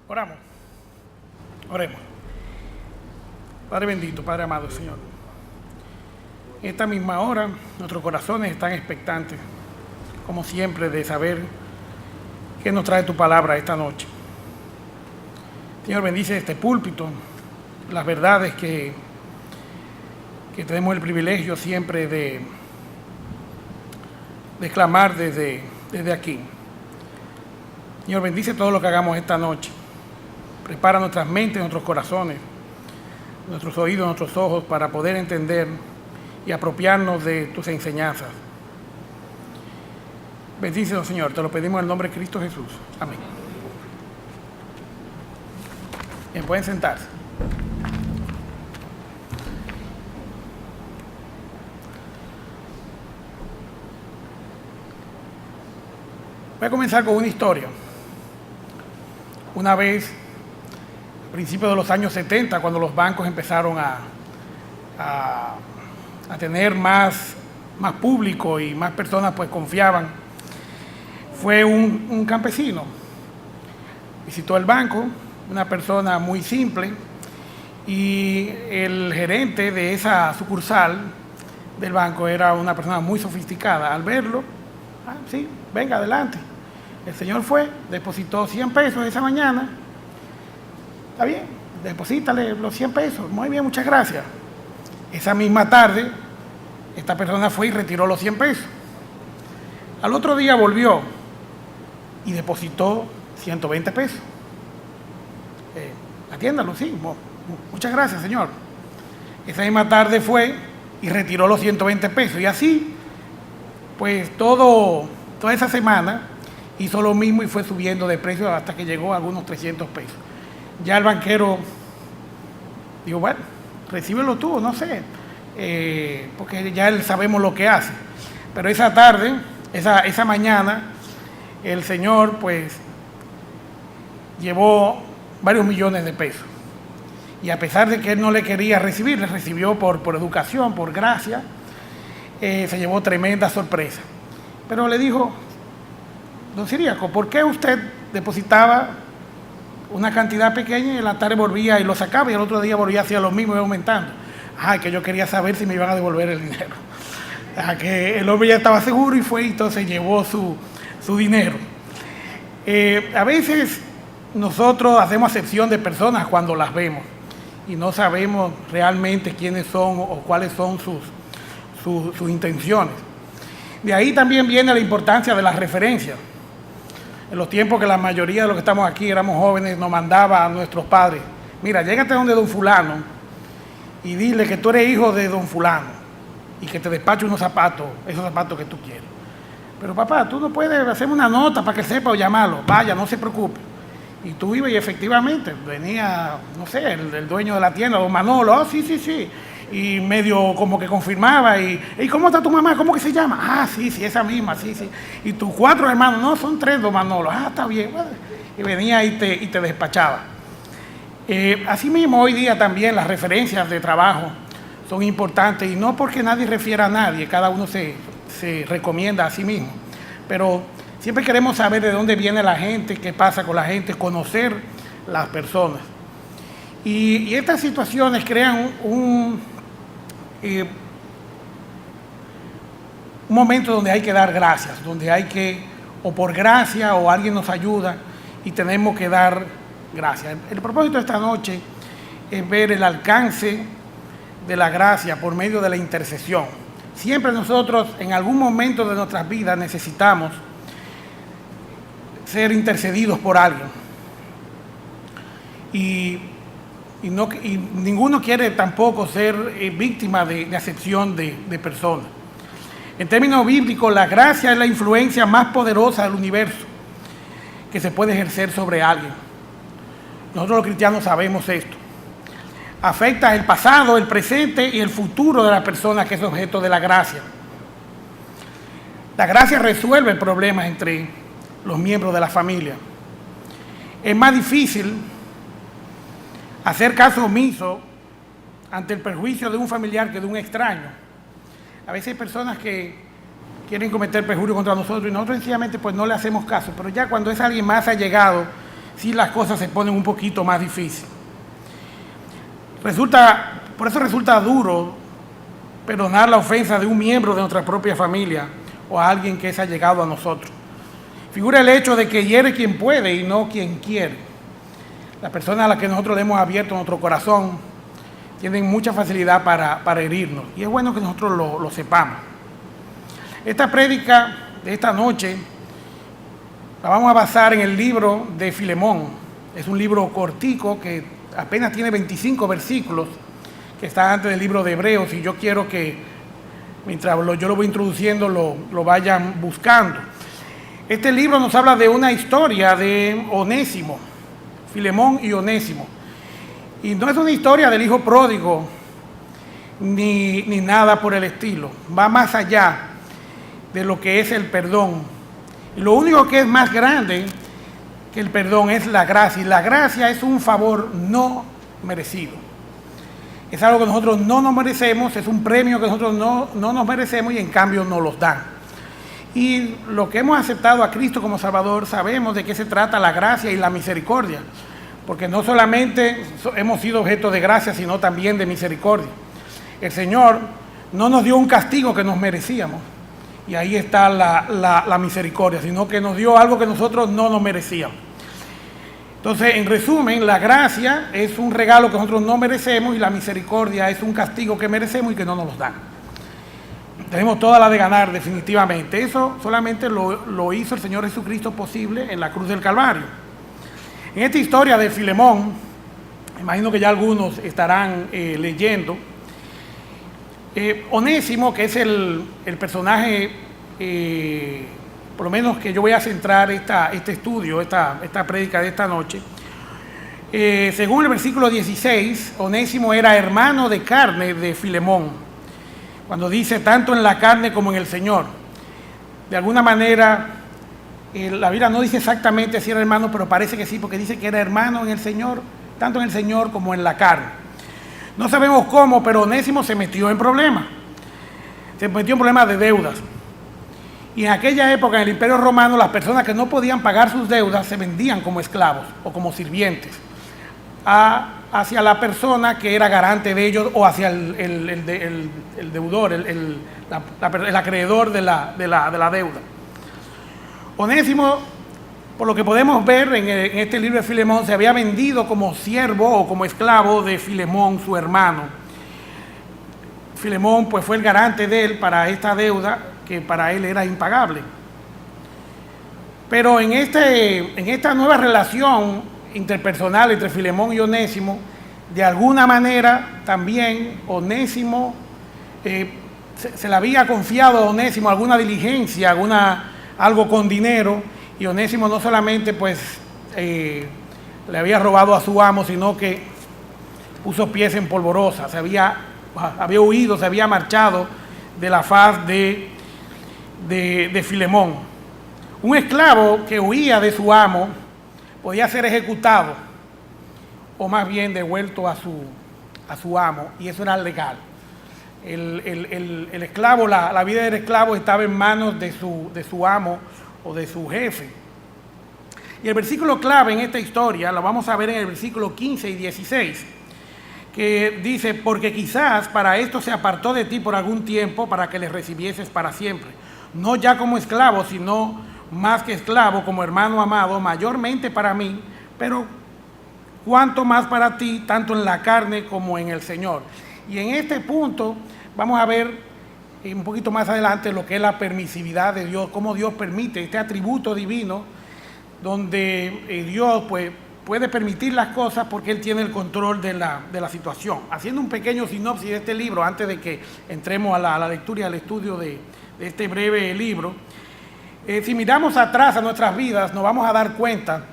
Oramos. Oremos. Padre bendito, Padre amado, Señor. En esta misma hora, nuestros corazones están expectantes, como siempre, de saber qué nos trae tu palabra esta noche. Señor, bendice este púlpito, las verdades que tenemos el privilegio siempre de clamar desde aquí. Señor, bendice todo lo que hagamos esta noche. Prepara nuestras mentes, nuestros corazones, nuestros oídos, nuestros ojos para poder entender y apropiarnos de tus enseñanzas. Bendícenos, Señor, te lo pedimos en el nombre de Cristo Jesús. Amén. Bien, pueden sentarse. Voy a comenzar con una historia. Una vez, a principios de los años 70, cuando los bancos empezaron a tener más público y más personas pues confiaban, fue un campesino. Visitó el banco, una persona muy simple, y el gerente de esa sucursal del banco era una persona muy sofisticada. Al verlo, sí, venga, adelante. El señor fue, depositó 100 pesos esa mañana. Está bien, deposítale los 100 pesos. Muy bien, muchas gracias. Esa misma tarde, esta persona fue y retiró los 100 pesos. Al otro día volvió y depositó 120 pesos. Atiéndalo, sí. Muchas gracias, señor. Esa misma tarde fue y retiró los 120 pesos. Y así, pues toda esa semana hizo lo mismo y fue subiendo de precio hasta que llegó a algunos 300 pesos. Ya el banquero dijo, bueno, recíbelo tú, no sé, porque ya él sabemos lo que hace. Pero esa tarde, esa mañana, el señor pues llevó varios millones de pesos. Y a pesar de que él no le quería recibir, le recibió por educación, por gracia, se llevó tremenda sorpresa. Pero le dijo, don Ciriaco, ¿por qué usted depositaba una cantidad pequeña y en la tarde volvía y lo sacaba y el otro día volvía hacia lo mismo y aumentando? Que yo quería saber si me iban a devolver el dinero. Que el hombre ya estaba seguro y fue y entonces llevó su dinero. A veces nosotros hacemos acepción de personas cuando las vemos y no sabemos realmente quiénes son o cuáles son sus intenciones. De ahí también viene la importancia de las referencias. En los tiempos que la mayoría de los que estamos aquí éramos jóvenes, nos mandaba a nuestros padres, mira, llégate donde don fulano y dile que tú eres hijo de don fulano y que te despache unos zapatos, esos zapatos que tú quieres. Pero papá, tú no puedes hacerme una nota para que sepa o llamarlo. Vaya, no se preocupe. Y tú ibas y efectivamente venía, no sé, el dueño de la tienda, don Manolo, sí. Y medio como que confirmaba, y ¿cómo está tu mamá? ¿Cómo que se llama? Sí, esa misma, sí. Y tus 4 hermanos, no, son 3, don Manolo. Está bien. Y venía y te despachaba. Asimismo, hoy día también las referencias de trabajo son importantes, y no porque nadie refiera a nadie, cada uno se recomienda a sí mismo. Pero siempre queremos saber de dónde viene la gente, qué pasa con la gente, conocer las personas. Y estas situaciones crean un momento donde hay que dar gracias, donde hay que, o por gracia, o alguien nos ayuda y tenemos que dar gracias. El propósito de esta noche es ver el alcance de la gracia por medio de la intercesión. Siempre nosotros en algún momento de nuestras vidas necesitamos ser intercedidos por alguien. Y ninguno quiere tampoco ser víctima de acepción de personas. En términos bíblicos, la gracia es la influencia más poderosa del universo que se puede ejercer sobre alguien. Nosotros los cristianos sabemos esto. Afecta el pasado, el presente y el futuro de la persona que es objeto de la gracia. La gracia resuelve problemas entre los miembros de la familia. Es más difícil hacer caso omiso ante el perjuicio de un familiar que de un extraño. A veces hay personas que quieren cometer perjurio contra nosotros y nosotros sencillamente pues no le hacemos caso, pero ya cuando es alguien más allegado, sí las cosas se ponen un poquito más difíciles. Por eso resulta duro perdonar la ofensa de un miembro de nuestra propia familia o a alguien que es allegado a nosotros. Figura el hecho de que hiere quien puede y no quien quiere. Las personas a las que nosotros le hemos abierto nuestro corazón tienen mucha facilidad para herirnos, y es bueno que nosotros lo sepamos. Esta prédica de esta noche la vamos a basar en el libro de Filemón. Es un libro cortico que apenas tiene 25 versículos, que está antes del libro de Hebreos, y yo quiero que mientras yo lo voy introduciendo lo vayan buscando. Este libro nos habla de una historia de Onésimo, Filemón y Onésimo. Y no es una historia del hijo pródigo ni nada por el estilo. Va más allá de lo que es el perdón. Y lo único que es más grande que el perdón es la gracia. Y la gracia es un favor no merecido. Es algo que nosotros no nos merecemos, es un premio que nosotros no nos merecemos y en cambio nos los dan. Y los que hemos aceptado a Cristo como Salvador sabemos de qué se trata la gracia y la misericordia. Porque no solamente hemos sido objeto de gracia, sino también de misericordia. El Señor no nos dio un castigo que nos merecíamos, y ahí está la misericordia, sino que nos dio algo que nosotros no nos merecíamos. Entonces, en resumen, la gracia es un regalo que nosotros no merecemos y la misericordia es un castigo que merecemos y que no nos lo dan. Tenemos toda la de ganar, definitivamente. Eso solamente lo hizo el Señor Jesucristo posible en la cruz del Calvario. En esta historia de Filemón, imagino que ya algunos estarán leyendo, Onésimo, que es el personaje, por lo menos que yo voy a centrar este estudio, esta prédica de esta noche, según el versículo 16, Onésimo era hermano de carne de Filemón, cuando dice tanto en la carne como en el Señor. De alguna manera, la Biblia no dice exactamente si era hermano, pero parece que sí, porque dice que era hermano en el Señor, tanto en el Señor como en la carne. No sabemos cómo, pero Onésimo se metió en problemas. Se metió en problemas de deudas. Y en aquella época, en el Imperio Romano, las personas que no podían pagar sus deudas se vendían como esclavos o como sirvientes hacia la persona que era garante de ellos o hacia el deudor, el acreedor de la deuda. Onésimo, por lo que podemos ver en este libro de Filemón, se había vendido como siervo o como esclavo de Filemón, su hermano. Filemón pues fue el garante de él para esta deuda que para él era impagable. Pero en esta nueva relación interpersonal entre Filemón y Onésimo, de alguna manera también Onésimo se le había confiado a Onésimo alguna diligencia, algo con dinero, y Onésimo no solamente pues le había robado a su amo, sino que puso pies en polvorosa, había huido, se había marchado de la faz de Filemón. Un esclavo que huía de su amo podía ser ejecutado o más bien devuelto a su amo, y eso era legal. El esclavo, la vida del esclavo estaba en manos de su amo o de su jefe. Y el versículo clave en esta historia lo vamos a ver en el versículo 15 y 16, que dice: porque quizás para esto se apartó de ti por algún tiempo, para que le recibieses para siempre, no ya como esclavo, sino más que esclavo, como hermano amado, mayormente para mí, pero cuanto más para ti, tanto en la carne como en el Señor. Y en este punto vamos a ver un poquito más adelante lo que es la permisividad de Dios, cómo Dios permite este atributo divino, donde Dios pues puede permitir las cosas porque Él tiene el control de la situación. Haciendo un pequeño sinopsis de este libro, antes de que entremos a la lectura y al estudio de este breve libro, si miramos atrás a nuestras vidas, nos vamos a dar cuenta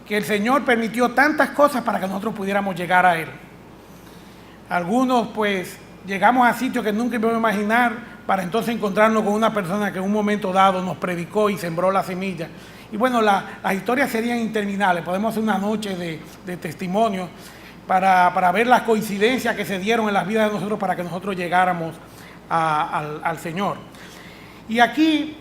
que el Señor permitió tantas cosas para que nosotros pudiéramos llegar a Él. Algunos pues llegamos a sitios que nunca íbamos a imaginar, para entonces encontrarnos con una persona que en un momento dado nos predicó y sembró la semilla. Y bueno, las historias serían interminables. Podemos hacer una noche de testimonios para ver las coincidencias que se dieron en las vidas de nosotros, para que nosotros llegáramos al Señor. Y aquí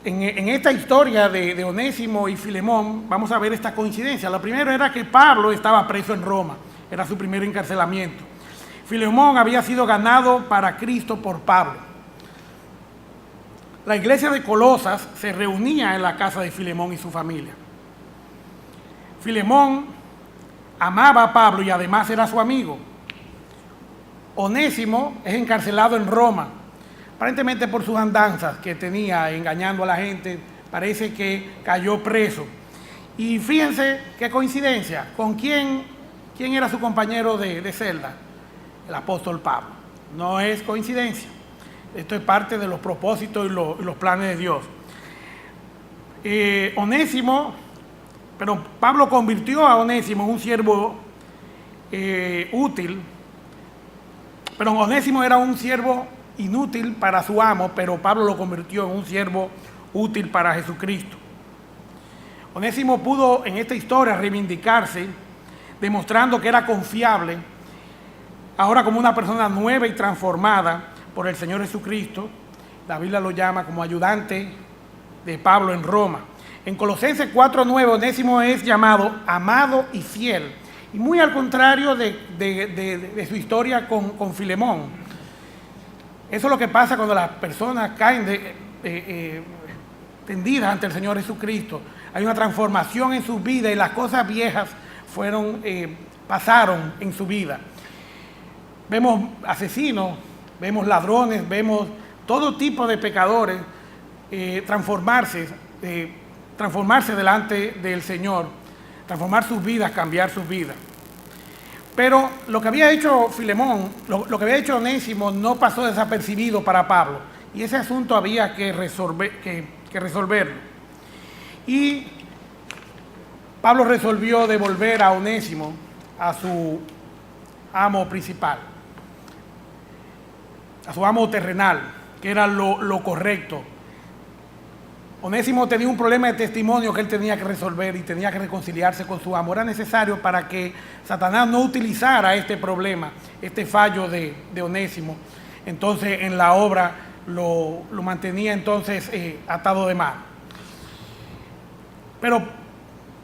En esta historia de Onésimo y Filemón vamos a ver esta coincidencia. La primera era que Pablo estaba preso en Roma, era su primer encarcelamiento. Filemón había sido ganado para Cristo por Pablo. La iglesia de Colosas se reunía en la casa de Filemón y su familia. Filemón amaba a Pablo y además era su amigo. Onésimo es encarcelado en Roma, aparentemente por sus andanzas que tenía engañando a la gente. Parece que cayó preso. Y fíjense qué coincidencia, ¿con quién era su compañero de celda? El apóstol Pablo. No es coincidencia. Esto es parte de los propósitos y los planes de Dios. Pablo convirtió a Onésimo en un siervo útil. Pero Onésimo era un siervo inútil para su amo, pero Pablo lo convirtió en un siervo útil para Jesucristo. Onésimo pudo en esta historia reivindicarse, demostrando que era confiable, ahora como una persona nueva y transformada por el Señor Jesucristo. La Biblia lo llama como ayudante de Pablo en Roma. En Colosenses 4:9, Onésimo es llamado amado y fiel, y muy al contrario de su historia con Filemón. Eso es lo que pasa cuando las personas caen tendidas ante el Señor Jesucristo. Hay una transformación en su vida y las cosas viejas pasaron en su vida. Vemos asesinos, vemos ladrones, vemos todo tipo de pecadores transformarse delante del Señor, transformar sus vidas, cambiar sus vidas. Pero lo que había hecho Filemón, lo que había hecho Onésimo no pasó desapercibido para Pablo, y ese asunto había que resolverlo. Y Pablo resolvió devolver a Onésimo a su amo principal, a su amo terrenal, que era lo correcto. Onésimo tenía un problema de testimonio que él tenía que resolver y tenía que reconciliarse con su amo. Era necesario para que Satanás no utilizara este problema, este fallo de Onésimo. Entonces en la obra lo mantenía entonces atado de mano. Pero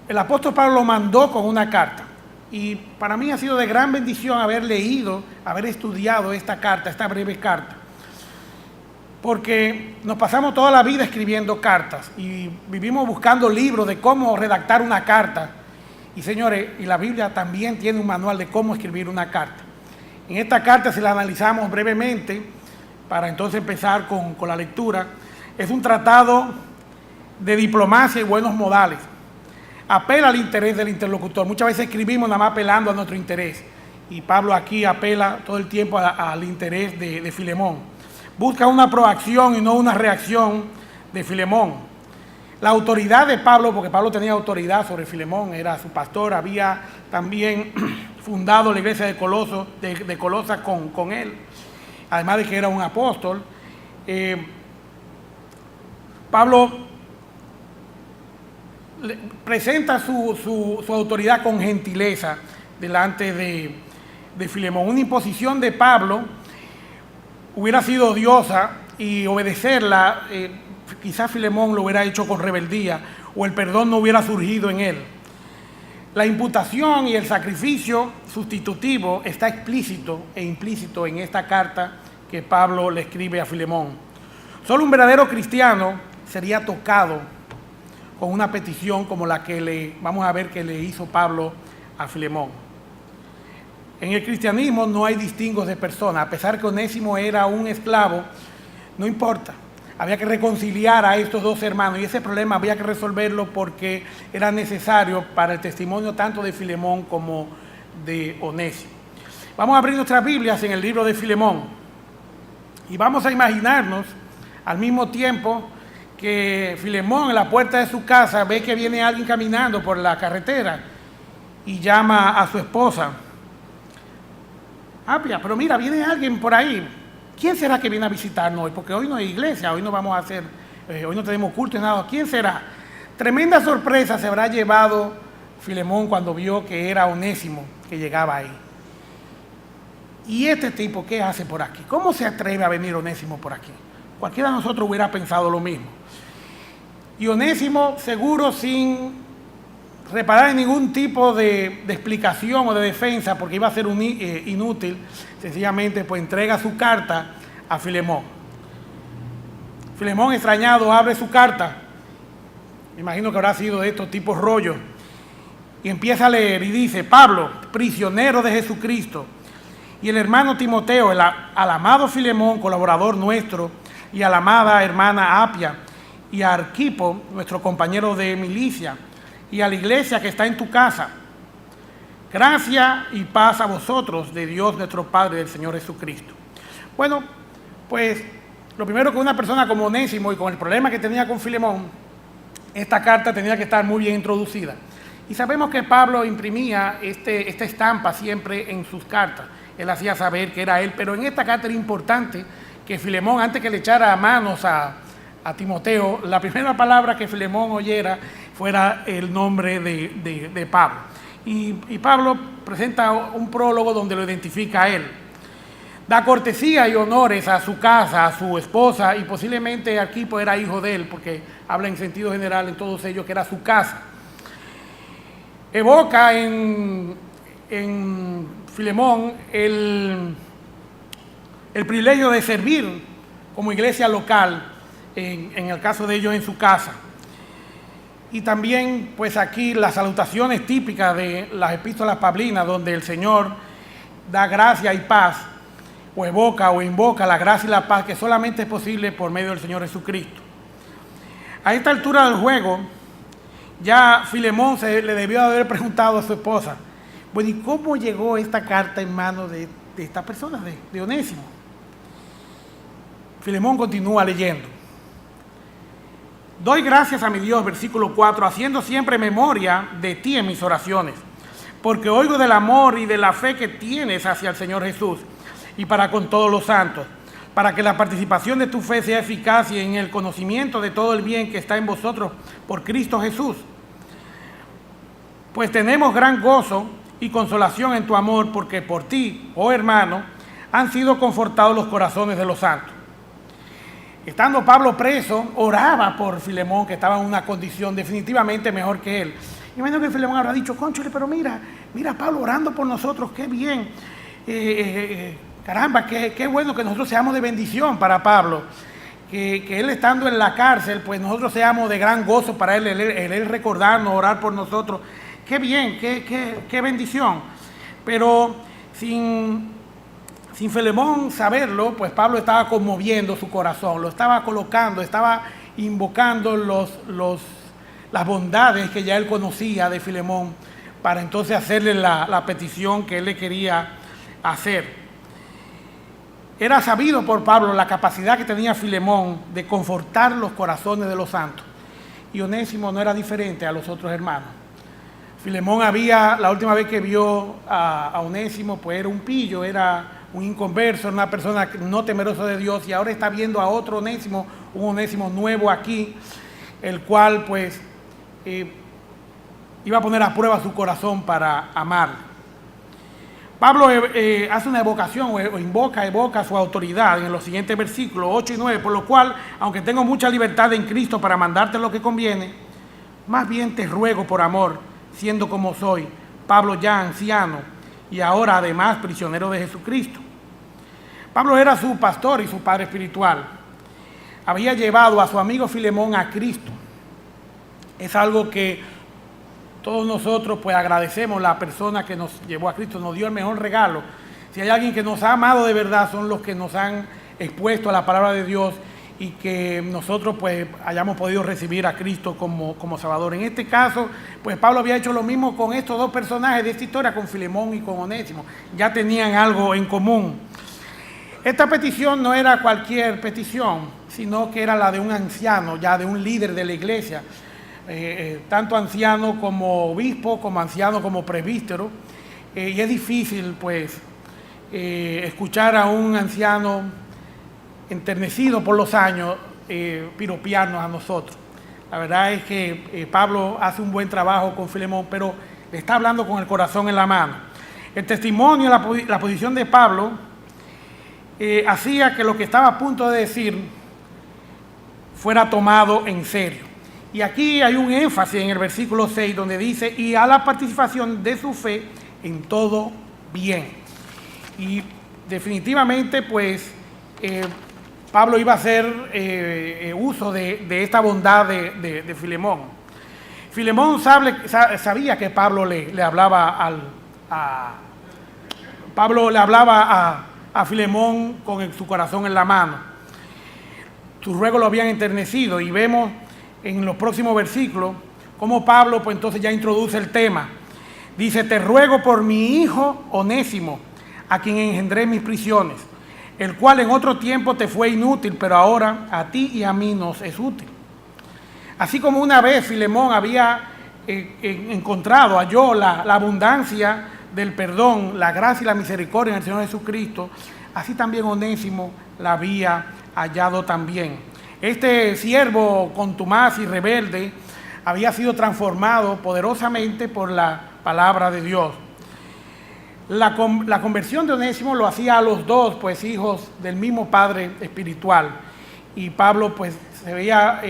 el apóstol Pablo lo mandó con una carta. Y para mí ha sido de gran bendición haber leído, haber estudiado esta carta, esta breve carta. Porque nos pasamos toda la vida escribiendo cartas y vivimos buscando libros de cómo redactar una carta. Y señores, y la Biblia también tiene un manual de cómo escribir una carta. En esta carta, si la analizamos brevemente, para entonces empezar con la lectura, es un tratado de diplomacia y buenos modales. Apela al interés del interlocutor. Muchas veces escribimos nada más apelando a nuestro interés. Y Pablo aquí apela todo el tiempo al interés de Filemón. Busca una proacción y no una reacción de Filemón. La autoridad de Pablo, porque Pablo tenía autoridad sobre Filemón, era su pastor, había también fundado la iglesia de Colosas con él, además de que era un apóstol. Pablo presenta su autoridad con gentileza delante de Filemón. Una imposición de Pablo hubiera sido odiosa y obedecerla, quizás Filemón lo hubiera hecho con rebeldía o el perdón no hubiera surgido en él. La imputación y el sacrificio sustitutivo está explícito e implícito en esta carta que Pablo le escribe a Filemón. Solo un verdadero cristiano sería tocado con una petición como la que vamos a ver que le hizo Pablo a Filemón. En el cristianismo no hay distingos de personas. A pesar que Onésimo era un esclavo, no importa. Había que reconciliar a estos dos hermanos y ese problema había que resolverlo porque era necesario para el testimonio tanto de Filemón como de Onésimo. Vamos a abrir nuestras Biblias en el libro de Filemón y vamos a imaginarnos al mismo tiempo que Filemón en la puerta de su casa ve que viene alguien caminando por la carretera y llama a su esposa. Pero mira, viene alguien por ahí. ¿Quién será que viene a visitarnos hoy? Porque hoy no hay iglesia, hoy no vamos a hacer, hoy no tenemos culto y nada. ¿Quién será? Tremenda sorpresa se habrá llevado Filemón cuando vio que era Onésimo que llegaba ahí. ¿Y este tipo qué hace por aquí? ¿Cómo se atreve a venir Onésimo por aquí? Cualquiera de nosotros hubiera pensado lo mismo. Y Onésimo, seguro, sin reparar en ningún tipo de explicación o de defensa, porque iba a ser inútil, sencillamente pues entrega su carta a Filemón. Filemón, extrañado, abre su carta, me imagino que habrá sido de estos tipos rollos, y empieza a leer y dice: Pablo, prisionero de Jesucristo, y el hermano Timoteo, al amado Filemón, colaborador nuestro, y a la amada hermana Apia, y a Arquipo, nuestro compañero de milicia, y a la iglesia que está en tu casa. Gracia y paz a vosotros, de Dios nuestro Padre, del Señor Jesucristo. Bueno, pues lo primero, que una persona como Onésimo y con el problema que tenía con Filemón, esta carta tenía que estar muy bien introducida. Y sabemos que Pablo imprimía esta estampa siempre en sus cartas. Él hacía saber que era él, pero en esta carta era importante que Filemón, antes que le echara manos a Timoteo, la primera palabra que Filemón oyera fuera el nombre de Pablo. Y Pablo presenta un prólogo donde lo identifica a él. Da cortesía y honores a su casa, a su esposa, y posiblemente Arquipo era hijo de él, porque habla en sentido general en todos ellos que era su casa. Evoca en Filemón el privilegio de servir como iglesia local, en el caso de ellos en su casa. Y también pues aquí las salutaciones típicas de las epístolas paulinas, donde el Señor da gracia y paz, o evoca o invoca la gracia y la paz que solamente es posible por medio del Señor Jesucristo. A esta altura del juego, ya Filemón le debió haber preguntado a su esposa: bueno, ¿y cómo llegó esta carta en manos de esta persona, de Onésimo? Filemón continúa leyendo. Doy gracias a mi Dios, versículo 4, haciendo siempre memoria de ti en mis oraciones, porque oigo del amor y de la fe que tienes hacia el Señor Jesús y para con todos los santos, para que la participación de tu fe sea eficaz y en el conocimiento de todo el bien que está en vosotros por Cristo Jesús. Pues tenemos gran gozo y consolación en tu amor, porque por ti, oh hermano, han sido confortados los corazones de los santos. Estando Pablo preso, oraba por Filemón, que estaba en una condición definitivamente mejor que él. Imagino que Filemón habrá dicho: cónchale, pero mira Pablo orando por nosotros, qué bien. Caramba, qué bueno que nosotros seamos de bendición para Pablo. Que él estando en la cárcel, pues nosotros seamos de gran gozo para él recordarnos, orar por nosotros. Qué bien, qué bendición. Pero sin Filemón saberlo, pues Pablo estaba conmoviendo su corazón, lo estaba colocando, estaba invocando las bondades que ya él conocía de Filemón, para entonces hacerle la petición que él le quería hacer. Era sabido por Pablo la capacidad que tenía Filemón de confortar los corazones de los santos, y Onésimo no era diferente a los otros hermanos. Filemón la última vez que vio a Onésimo, pues era un pillo, era un inconverso, una persona no temerosa de Dios, y ahora está viendo a otro Onésimo, un Onésimo nuevo aquí, el cual pues iba a poner a prueba su corazón para amar. Pablo hace una evocación o evoca su autoridad en los siguientes versículos 8 y 9, por lo cual, aunque tengo mucha libertad en Cristo para mandarte lo que conviene, más bien te ruego por amor, siendo como soy, Pablo ya anciano, y ahora además prisionero de Jesucristo. Pablo era su pastor y su padre espiritual. Había llevado a su amigo Filemón a Cristo. Es algo que todos nosotros pues agradecemos. La persona que nos llevó a Cristo nos dio el mejor regalo. Si hay alguien que nos ha amado de verdad, son los que nos han expuesto a la palabra de Dios, y que nosotros pues hayamos podido recibir a Cristo como Salvador. En este caso, pues Pablo había hecho lo mismo con estos dos personajes de esta historia, con Filemón y con Onésimo. Ya tenían algo en común. Esta petición no era cualquier petición, sino que era la de un anciano, ya de un líder de la iglesia, tanto anciano como obispo, como anciano como presbítero. Y es difícil pues escuchar a un anciano enternecido por los años, piropearnos a nosotros. La verdad es que Pablo hace un buen trabajo con Filemón, pero le está hablando con el corazón en la mano. El testimonio, la posición de Pablo, hacía que lo que estaba a punto de decir fuera tomado en serio. Y aquí hay un énfasis en el versículo 6 donde dice, y a la participación de su fe en todo bien. Y definitivamente, pues, Pablo iba a hacer uso de esta bondad de Filemón. Filemón sabía que Pablo le hablaba Pablo le hablaba a Filemón con su corazón en la mano. Sus ruegos lo habían enternecido y vemos en los próximos versículos cómo Pablo pues entonces ya introduce el tema. Dice, te ruego por mi hijo Onésimo, a quien engendré mis prisiones, el cual en otro tiempo te fue inútil, pero ahora a ti y a mí nos es útil. Así como una vez Filemón había halló la abundancia del perdón, la gracia y la misericordia en el Señor Jesucristo, así también Onésimo la había hallado también. Este siervo contumaz y rebelde había sido transformado poderosamente por la palabra de Dios. La conversión de Onésimo lo hacía a los dos, pues, hijos del mismo Padre espiritual. Y Pablo, pues, se veía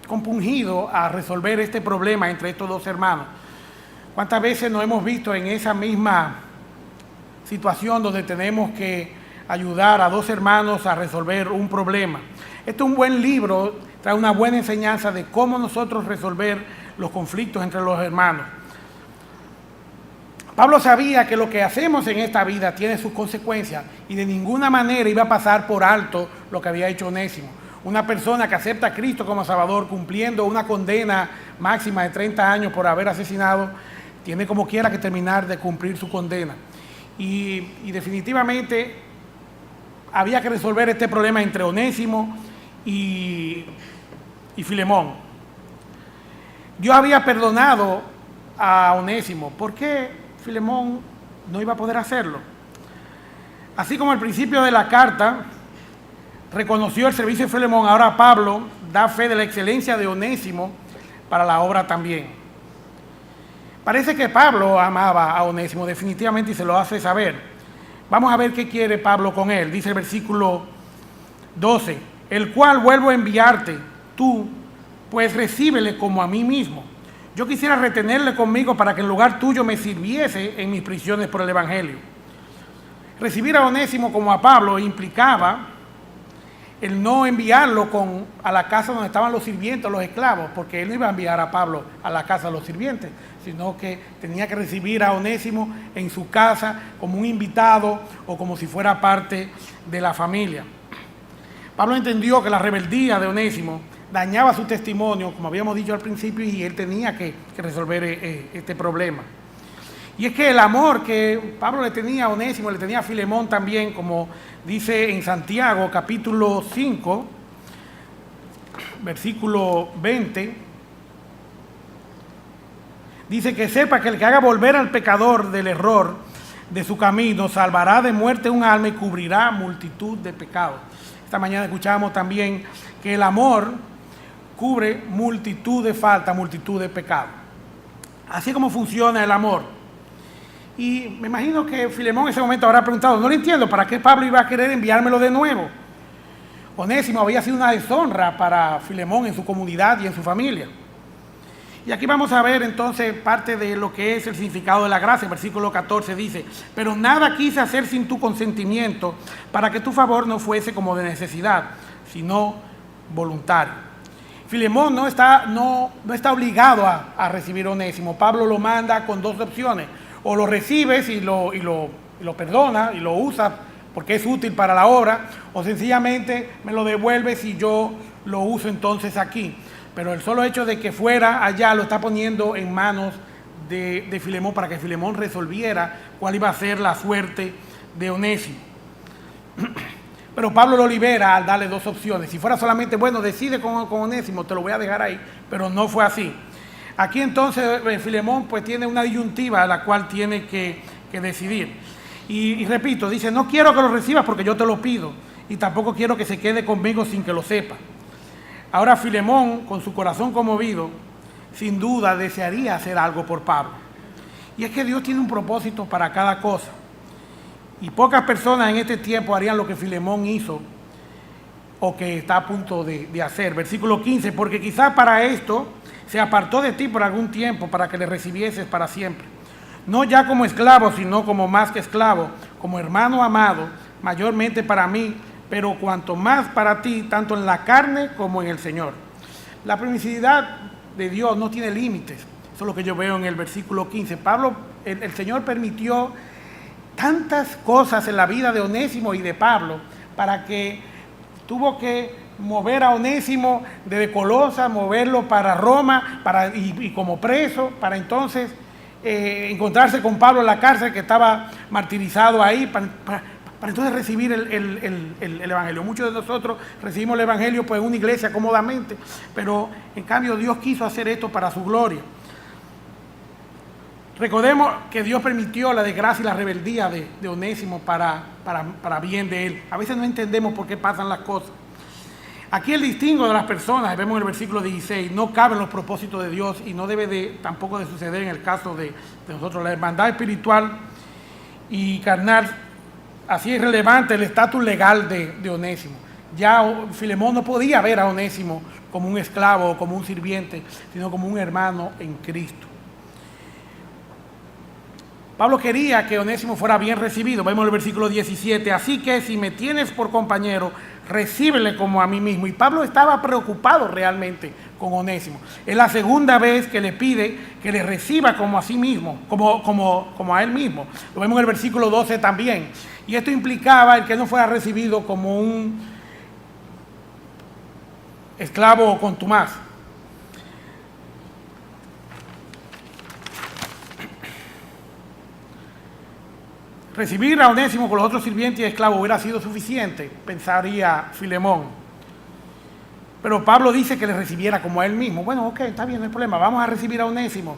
compungido a resolver este problema entre estos dos hermanos. ¿Cuántas veces nos hemos visto en esa misma situación donde tenemos que ayudar a dos hermanos a resolver un problema? Este es un buen libro, trae una buena enseñanza de cómo nosotros resolver los conflictos entre los hermanos. Pablo sabía que lo que hacemos en esta vida tiene sus consecuencias y de ninguna manera iba a pasar por alto lo que había hecho Onésimo. Una persona que acepta a Cristo como Salvador cumpliendo una condena máxima de 30 años por haber asesinado, tiene como quiera que terminar de cumplir su condena. Y definitivamente había que resolver este problema entre Onésimo y Filemón. Dios había perdonado a Onésimo. ¿Por qué Filemón no iba a poder hacerlo? Así como al principio de la carta reconoció el servicio de Filemón, ahora Pablo da fe de la excelencia de Onésimo para la obra también. Parece que Pablo amaba a Onésimo definitivamente y se lo hace saber. Vamos a ver qué quiere Pablo con él. Dice el versículo 12, el cual vuelvo a enviarte, tú, pues recíbele como a mí mismo. Yo quisiera retenerle conmigo para que en lugar tuyo me sirviese en mis prisiones por el Evangelio. Recibir a Onésimo como a Pablo implicaba el no enviarlo a la casa donde estaban los sirvientes, los esclavos, porque él no iba a enviar a Pablo a la casa de los sirvientes, sino que tenía que recibir a Onésimo en su casa como un invitado o como si fuera parte de la familia. Pablo entendió que la rebeldía de Onésimo dañaba su testimonio, como habíamos dicho al principio, y él tenía que resolver este problema. Y es que el amor que Pablo le tenía a Onésimo, le tenía a Filemón también, como dice en Santiago capítulo 5, versículo 20, dice que sepa que el que haga volver al pecador del error de su camino, salvará de muerte un alma y cubrirá multitud de pecados. Esta mañana escuchábamos también que el amor cubre multitud de faltas, multitud de pecados. Así es como funciona el amor. Y me imagino que Filemón en ese momento habrá preguntado, no lo entiendo, ¿para qué Pablo iba a querer enviármelo de nuevo? Onésimo había sido una deshonra para Filemón en su comunidad y en su familia. Y aquí vamos a ver entonces parte de lo que es el significado de la gracia. El versículo 14 dice, pero nada quise hacer sin tu consentimiento, para que tu favor no fuese como de necesidad, sino voluntario. Filemón no está obligado a recibir a Onésimo. Pablo lo manda con dos opciones. O lo recibes y lo perdona y lo usas porque es útil para la obra, o sencillamente me lo devuelves y yo lo uso entonces aquí. Pero el solo hecho de que fuera allá lo está poniendo en manos de Filemón para que Filemón resolviera cuál iba a ser la suerte de Onésimo. Pero Pablo lo libera al darle dos opciones. Si fuera solamente, bueno, decide con Onésimo, te lo voy a dejar ahí, pero no fue así. Aquí entonces Filemón pues tiene una disyuntiva a la cual tiene que decidir. Y repito, dice, no quiero que lo recibas porque yo te lo pido y tampoco quiero que se quede conmigo sin que lo sepa. Ahora Filemón, con su corazón conmovido, sin duda desearía hacer algo por Pablo. Y es que Dios tiene un propósito para cada cosa. Y pocas personas en este tiempo harían lo que Filemón hizo o que está a punto de hacer. Versículo 15, porque quizás para esto se apartó de ti por algún tiempo para que le recibieses para siempre. No ya como esclavo, sino como más que esclavo, como hermano amado, mayormente para mí, pero cuanto más para ti, tanto en la carne como en el Señor. La permisividad de Dios no tiene límites. Eso es lo que yo veo en el versículo 15. El Señor permitió tantas cosas en la vida de Onésimo y de Pablo para que tuvo que mover a Onésimo desde Colosa, moverlo para Roma y como preso, para entonces encontrarse con Pablo en la cárcel, que estaba martirizado ahí, para entonces recibir el Evangelio. Muchos de nosotros recibimos el Evangelio pues, en una iglesia cómodamente, pero en cambio Dios quiso hacer esto para su gloria. Recordemos que Dios permitió la desgracia y la rebeldía de Onésimo para bien de él. A veces no entendemos por qué pasan las cosas. Aquí el distingo de las personas, vemos en el versículo 16, no caben los propósitos de Dios y no debe tampoco de suceder en el caso de nosotros. La hermandad espiritual y carnal, así es relevante el estatus legal de Onésimo. Ya Filemón no podía ver a Onésimo como un esclavo o como un sirviente, sino como un hermano en Cristo. Pablo quería que Onésimo fuera bien recibido. Vemos el versículo 17. Así que si me tienes por compañero, recíbele como a mí mismo. Y Pablo estaba preocupado realmente con Onésimo. Es la segunda vez que le pide que le reciba como a sí mismo, como a él mismo. Lo vemos en el versículo 12 también. Y esto implicaba el que no fuera recibido como un esclavo contumaz. Recibir a Onésimo con los otros sirvientes y esclavos hubiera sido suficiente, pensaría Filemón. Pero Pablo dice que le recibiera como a él mismo. Bueno, ok, está bien, no hay problema. Vamos a recibir a Onésimo.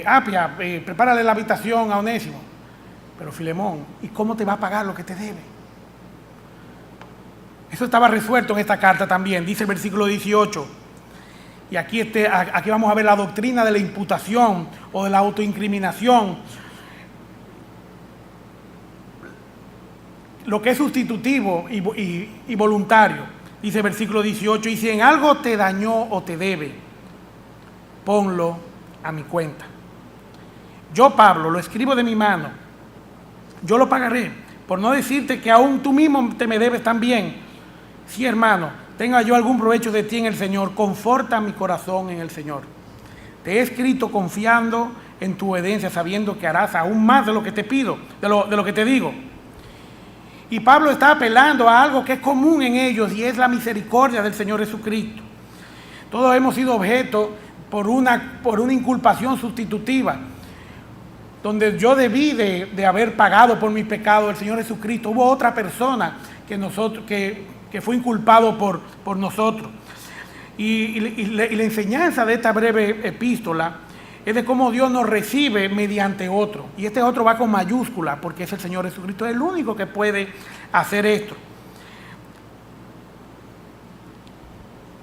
Apia, prepárale la habitación a Onésimo. Pero Filemón, ¿y cómo te va a pagar lo que te debe? Eso estaba resuelto en esta carta también, dice el versículo 18. Y aquí vamos a ver la doctrina de la imputación o de la autoincriminación. Lo que es sustitutivo y voluntario, dice el versículo 18, y si en algo te dañó o te debe, ponlo a mi cuenta. Yo, Pablo, lo escribo de mi mano, yo lo pagaré, por no decirte que aún tú mismo te me debes también. Sí, hermano, tenga yo algún provecho de ti en el Señor, conforta mi corazón en el Señor. Te he escrito confiando en tu obediencia, sabiendo que harás aún más de lo que te pido, de lo que te digo. Y Pablo está apelando a algo que es común en ellos y es la misericordia del Señor Jesucristo. Todos hemos sido objeto por una inculpación sustitutiva, donde yo debí de haber pagado por mi pecado el Señor Jesucristo. Hubo otra persona que fue inculpado por nosotros. Y la enseñanza de esta breve epístola es de cómo Dios nos recibe mediante otro. Y este otro va con mayúscula porque es el Señor Jesucristo. Es el único que puede hacer esto.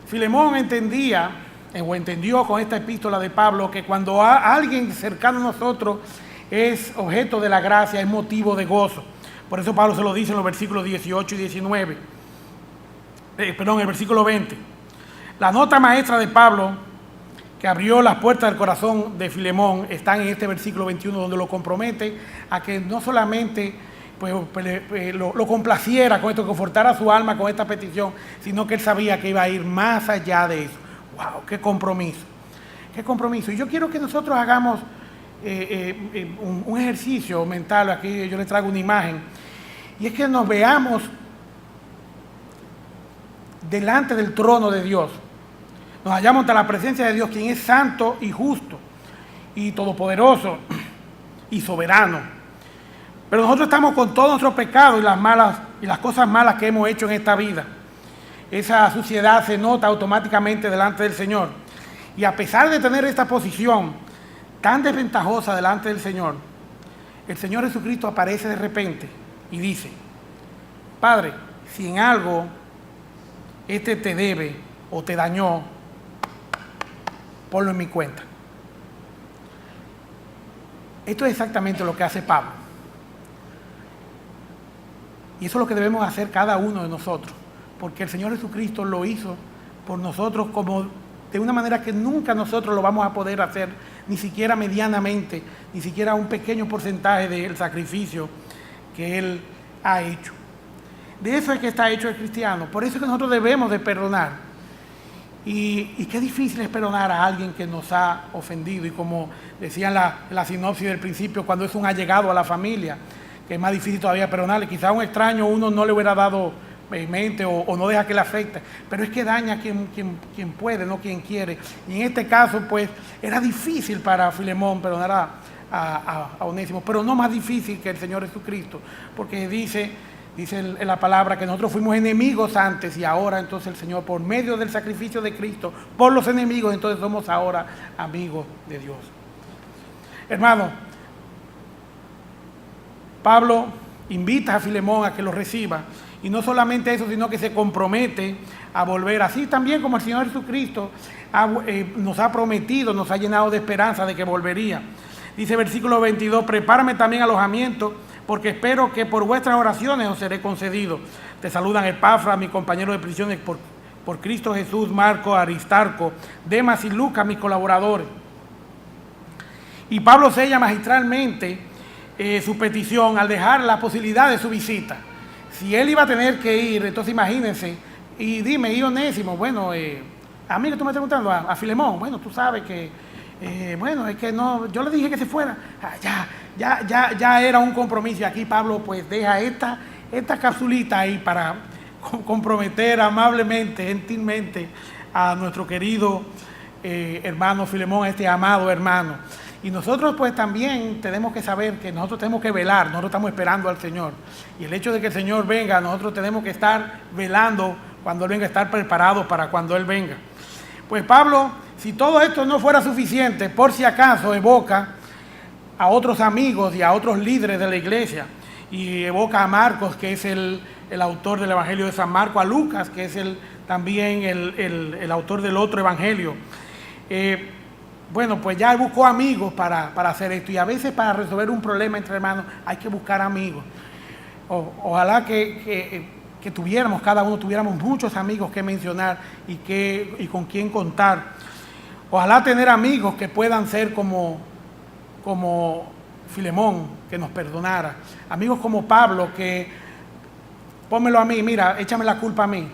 Filemón entendió con esta epístola de Pablo que cuando alguien cercano a nosotros es objeto de la gracia, es motivo de gozo. Por eso Pablo se lo dice en los versículos 18 y 19. El versículo 20. La nota maestra de Pablo que abrió las puertas del corazón de Filemón, están en este versículo 21, donde lo compromete a que no solamente lo complaciera con esto, confortara su alma con esta petición, sino que él sabía que iba a ir más allá de eso. ¡Wow! ¡Qué compromiso! ¡Qué compromiso! Y yo quiero que nosotros hagamos un ejercicio mental. Aquí yo les traigo una imagen, y es que nos veamos delante del trono de Dios. Nos hallamos ante la presencia de Dios, quien es santo y justo y todopoderoso y soberano. Pero nosotros estamos con todos nuestros pecados y las cosas malas que hemos hecho en esta vida. Esa suciedad se nota automáticamente delante del Señor. Y a pesar de tener esta posición tan desventajosa delante del Señor, el Señor Jesucristo aparece de repente y dice: Padre, si en algo te debe o te dañó, ponlo en mi cuenta. Esto es exactamente lo que hace Pablo. Y eso es lo que debemos hacer cada uno de nosotros, porque el Señor Jesucristo lo hizo por nosotros como de una manera que nunca nosotros lo vamos a poder hacer, ni siquiera medianamente, ni siquiera un pequeño porcentaje del sacrificio que Él ha hecho. De eso es que está hecho el cristiano. Por eso es que nosotros debemos de perdonar. Y qué difícil es perdonar a alguien que nos ha ofendido. Y como decía en la sinopsis del principio, cuando es un allegado a la familia, que es más difícil todavía perdonarle. Quizá a un extraño uno no le hubiera dado mente o no deja que le afecte, pero es que daña a quien puede, no quien quiere. Y en este caso, pues, era difícil para Filemón perdonar a Onésimo, pero no más difícil que el Señor Jesucristo, porque dice en la palabra que nosotros fuimos enemigos antes y ahora entonces el Señor, por medio del sacrificio de Cristo, por los enemigos, entonces somos ahora amigos de Dios. Hermano, Pablo invita a Filemón a que lo reciba, y no solamente eso, sino que se compromete a volver, así también como el Señor Jesucristo nos ha prometido, nos ha llenado de esperanza de que volvería. Dice versículo 22, prepárame también alojamiento, porque espero que por vuestras oraciones os seré concedido. Te saludan Epafras, mi compañero de prisiones por Cristo Jesús, Marco, Aristarco, Demas y Lucas, mis colaboradores. Y Pablo sella magistralmente su petición al dejar la posibilidad de su visita. Si él iba a tener que ir, entonces imagínense, y dime, ¿y Onésimo? Bueno, a mí que tú me estás preguntando, a Filemón, bueno, tú sabes que, bueno, es que no, yo le dije que se fuera, ya era un compromiso, y aquí Pablo pues deja esta capsulita ahí para comprometer amablemente, gentilmente a nuestro querido hermano Filemón, este amado hermano. Y nosotros pues también tenemos que saber que nosotros tenemos que velar, nosotros estamos esperando al Señor. Y el hecho de que el Señor venga, nosotros tenemos que estar velando cuando Él venga, estar preparados para cuando Él venga. Pues Pablo, si todo esto no fuera suficiente, por si acaso evoca a otros amigos y a otros líderes de la iglesia. Y evoca a Marcos, que es el autor del Evangelio de San Marcos, a Lucas, que es también el autor del otro Evangelio. Bueno, pues ya buscó amigos para hacer esto, y a veces para resolver un problema entre hermanos hay que buscar amigos. Ojalá que tuviéramos, cada uno tuviéramos muchos amigos que mencionar y con quien contar. Ojalá tener amigos que puedan ser como Filemón, que nos perdonara. Amigos como Pablo, que pónmelo a mí, mira, échame la culpa a mí,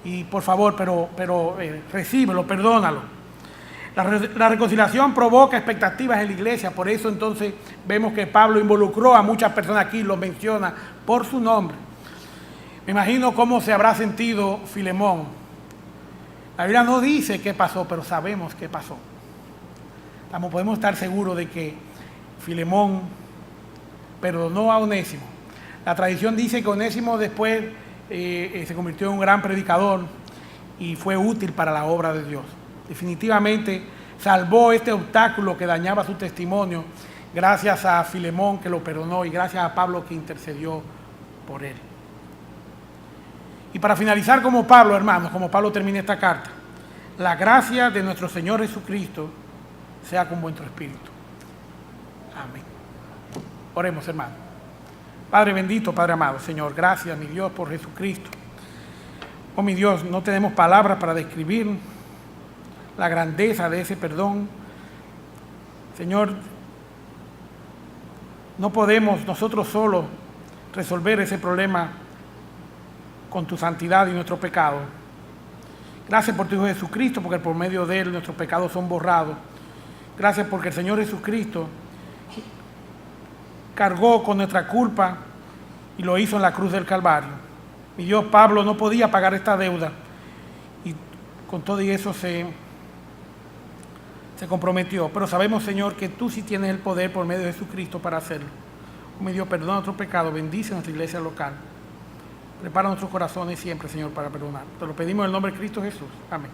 y por favor, pero recíbelo, perdónalo. La reconciliación provoca expectativas en la iglesia, por eso entonces vemos que Pablo involucró a muchas personas aquí, los menciona por su nombre. Me imagino cómo se habrá sentido Filemón. La Biblia no dice qué pasó, pero sabemos qué pasó. Podemos estar seguros de que Filemón perdonó a Onésimo. La tradición dice que Onésimo después se convirtió en un gran predicador y fue útil para la obra de Dios. Definitivamente salvó este obstáculo que dañaba su testimonio, gracias a Filemón que lo perdonó y gracias a Pablo que intercedió por él. Y para finalizar como Pablo, hermanos, como Pablo termina esta carta, la gracia de nuestro Señor Jesucristo sea con vuestro espíritu. Amén. Oremos, hermanos. Padre bendito, Padre amado, Señor, gracias, mi Dios, por Jesucristo. Oh, mi Dios, no tenemos palabras para describir la grandeza de ese perdón. Señor, no podemos nosotros solos resolver ese problema con tu santidad y nuestro pecado. Gracias por tu Hijo Jesucristo, porque por medio de Él nuestros pecados son borrados. Gracias porque el Señor Jesucristo cargó con nuestra culpa y lo hizo en la cruz del Calvario. Mi Dios, Pablo no podía pagar esta deuda y con todo y eso se comprometió. Pero sabemos, Señor, que tú sí tienes el poder por medio de Jesucristo para hacerlo. Oh, mi Dios, perdona nuestros pecados, bendice nuestra iglesia local. Prepara nuestros corazones siempre, Señor, para perdonar. Te lo pedimos en el nombre de Cristo Jesús. Amén.